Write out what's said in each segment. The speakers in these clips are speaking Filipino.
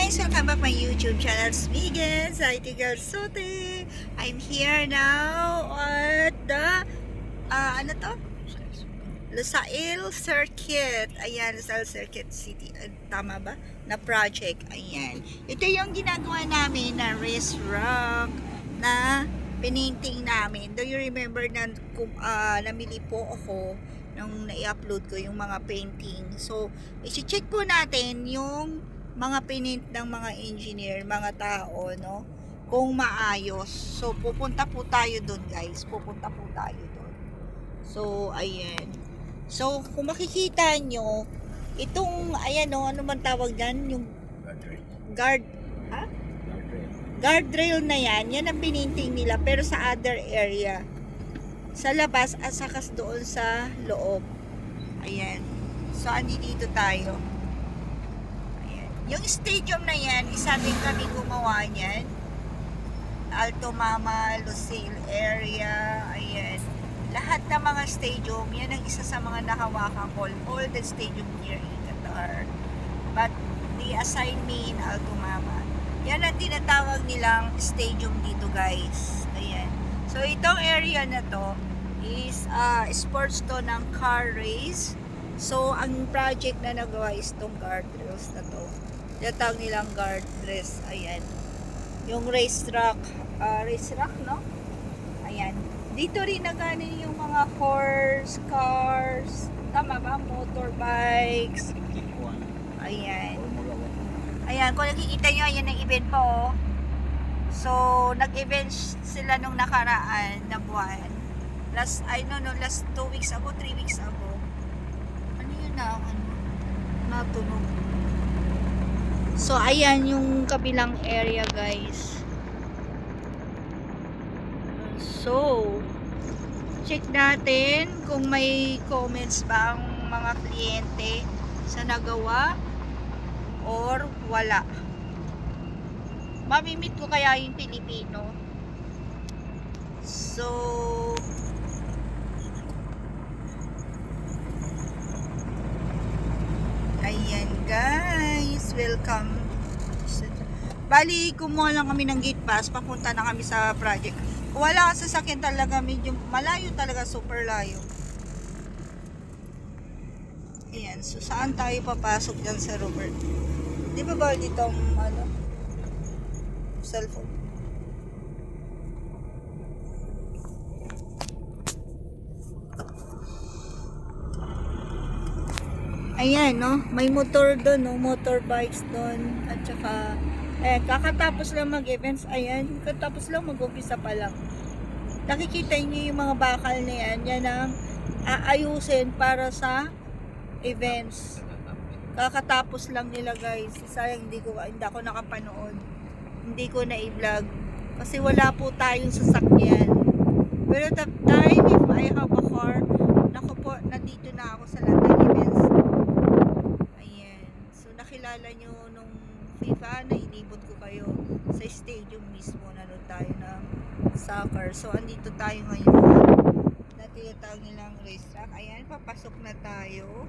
guys! Welcome back my YouTube channel, Smigans, IT Girl Sote. I'm here now at the, ano to? Lusail Circuit. Ayan, Lusail Circuit City. Tama ba? Na project. Ayan. Ito yung ginagawa namin na race rock na painting namin. Do you remember na namili po ako nung na-upload ko yung mga painting. So, isi-check po natin yung mga pinint ng mga engineer, mga tao, no? Kung maayos. So, pupunta po tayo doon, guys. Pupunta po tayo doon. So, ayan. So, kung makikita nyo, itong, ayan, no? Ano man tawag dyan? Yung guardrail na yan. Yan ang pininting nila. Pero sa other area. Sa labas at sakas doon sa loob. Ayan. So, dito tayo. Yung stadium na yan, isa din kami gumawa niyan. Alto Mama, Lusail area, ayan. Lahat ng mga stadium, yan ang isa sa mga nakawakan ko. All the stadium here in Qatar. But they assign me in Alto Mama. Yan ang tinatawag nilang stadium dito, guys. Ayan. So, itong area na to is sports to ng car race. So, ang project na nagawa is itong guardrails na to. Tinatawag nilang guardrails. Ayan. Yung racetrack, no? Ayan. Dito rin naganin yung mga horse, cars, tama ba? Motorbikes. Ayan. Ayan, kung nakikita nyo, ayan ang event po. Oh. So, nag-event sila nung nakaraan na buwan. Last 2 weeks ago, 3 weeks ago. Ano yun na? Natunog. So, ayan yung kabilang area, guys. So, check natin kung may comments ba ang mga kliyente sa nagawa or wala. Mamimit ko kaya yung Pilipino. So, ayan guys, welcome. Bali, kumuha lang kami ng gate pass, papunta na kami sa project. Wala sa sasakyan talaga, medyo malayo talaga, super layo. Ayan, so saan tayo papasok dyan sa Robert? Di ba ba dito ang cellphone? Ayan, no? May motor doon, no? Motorbikes doon. At saka, kakatapos lang mag-events. Ayan, kakatapos lang mag-umpisa pa lang. Nakikita niyo yung mga bakal na yan. Yan ang aayusin para sa events. Kakatapos lang nila, guys. Sayang hindi ako nakapanood. Hindi ko na i-vlog. Kasi wala po tayong sasakyan. Pero the time if I have a car, naku po, nandito na ako sa London events. Nakilala nyo nung FIFA na inibot ko kayo sa stadium mismo, nanood tayo ng soccer. So andito tayo ngayon na tinatawag nilang racetrack. Ayan, papasok na tayo.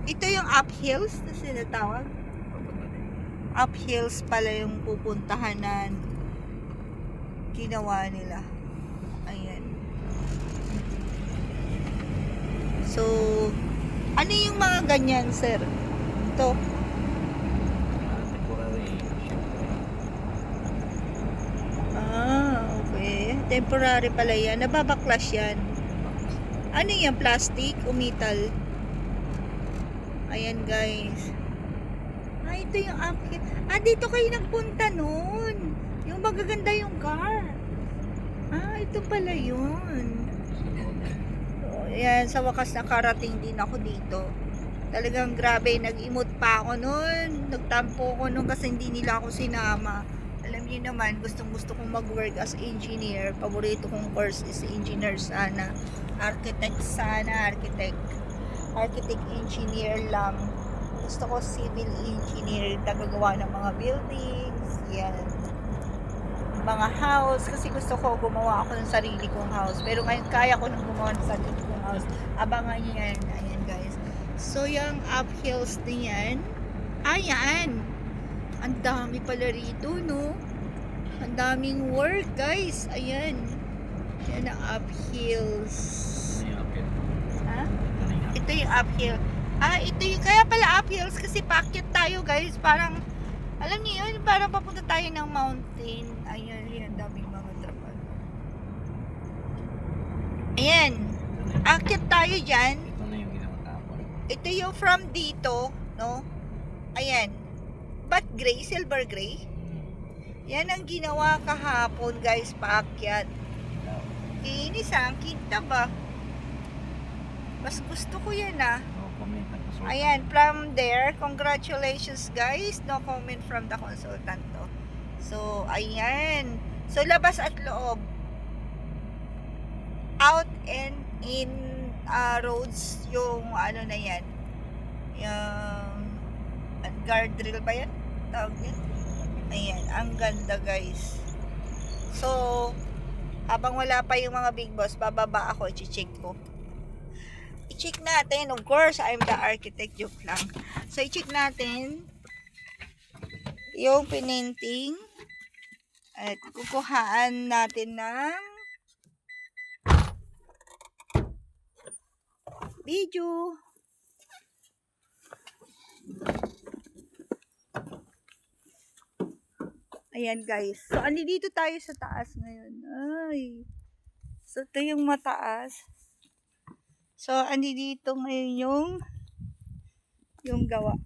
Ito yung uphills na sinatawag. Uphills pala yung pupuntahan na ginawa nila. Ayan. So ano yung mga ganyan, sir? Ito. Okay. Temporary pala yan. Nababaklas yan. Ano yan? Plastic o metal? Ayan, guys. Ito yung uphill. Dito kayo nagpunta nun. Yung magaganda yung car. Ito pala yun. So, ayan, sa wakas nakarating din ako dito. Talagang grabe, nag-emote pa ako noon. Nagtampo ko noon kasi hindi nila ako sinama. Alam niyo naman, gustong-gusto kong mag-work as engineer. Paborito kong course is engineer sana. Architect sana, architect engineer lang. Gusto ko civil engineer, tagagawa ng mga buildings, yan. Mga house, kasi gusto ko gumawa ako ng sarili kong house. Pero ngayon kaya ko nang gumawa ng sarili kong house. Abangan niyo yan, ayan guys. So, yung uphills din yan. Ayan. Ang dami pala rito, no? Ang daming work, guys. Ayan. Yan ang uphills. Ha? Ito yung uphill. Ito yung, kaya pala uphills kasi paakyat tayo, guys. Parang, alam niyo yun, parang papunta tayo ng mountain. Ayan, yan, daming mga trapal. Ayan. Akyat tayo dyan. Ito na yung ginawa tapon. Ito yung from dito, no? Ayan. But gray, silver gray. Yan ang ginawa kahapon, guys, paakyat. Kinis ang kita ba? Mas gusto ko yan No comment ang consultant. Ayan, from there, congratulations guys. No comment from the consultant to. So, ayan. So, labas at loob. Out and in roads yung ano na yan. Yung guardrail ba yan? Tawag yan? Ayan, ang ganda guys. So, habang wala pa yung mga big boss, bababa ako, i-check ko. I-check natin, of course, I'm the architect, joke lang. So, i-check natin yung pininting at kukuhaan natin ng video. Ayan guys. So, andito tayo sa taas ngayon. Ay. So, ito yung mataas. So, andito ngayon yung gawa.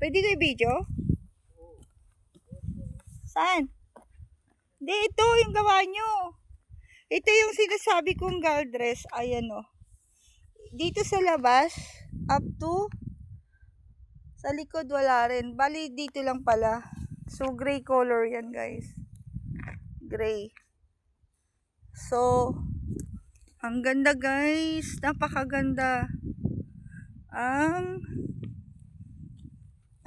Pwede ko i-video? Saan? Hindi, ito yung gawa nyo. Ito yung sinasabi kong guardrails. Ayan o. Dito sa labas, up to sa likod wala rin. Bali, dito lang pala. So, gray color yan, guys. Gray. So, ang ganda, guys. Napakaganda.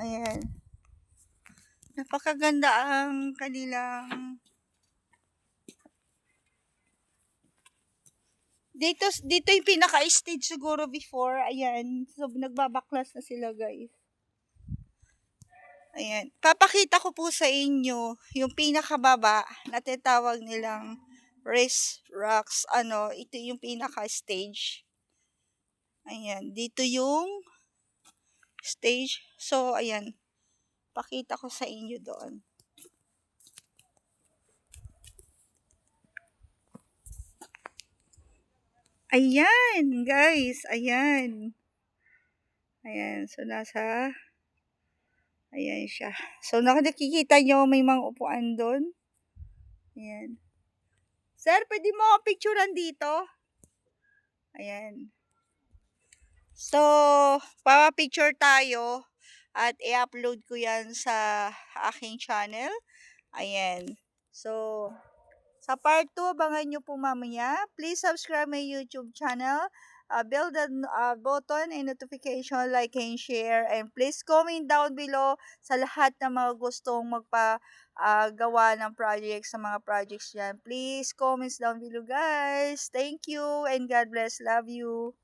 Ayan. Napakaganda ang kanilang dito yung pinaka-stage siguro before. Ayan. So, nagbabaklas na sila, guys. Ayan. Papakita ko po sa inyo yung pinakababa na tinatawag nilang race rocks. Ito yung pinaka-stage. Ayan. Dito yung stage. So, ayan. Pakita ko sa inyo doon. Ayan, guys. Ayan. Ayan. So, ayan siya. So, nakikita nyo may mga upuan doon. Ayan. Sir, pwede mo ako picturean dito? Ayan. So, papa-picture tayo at i-upload ko yan sa aking channel. Ayan. So, sa part 2, abangan nyo po mamaya. Please subscribe my YouTube channel. Bell the button and notification, like and share. And please comment down below sa lahat ng mga gustong gawa ng projects, sa mga projects yan. Please comments down below guys. Thank you and God bless. Love you.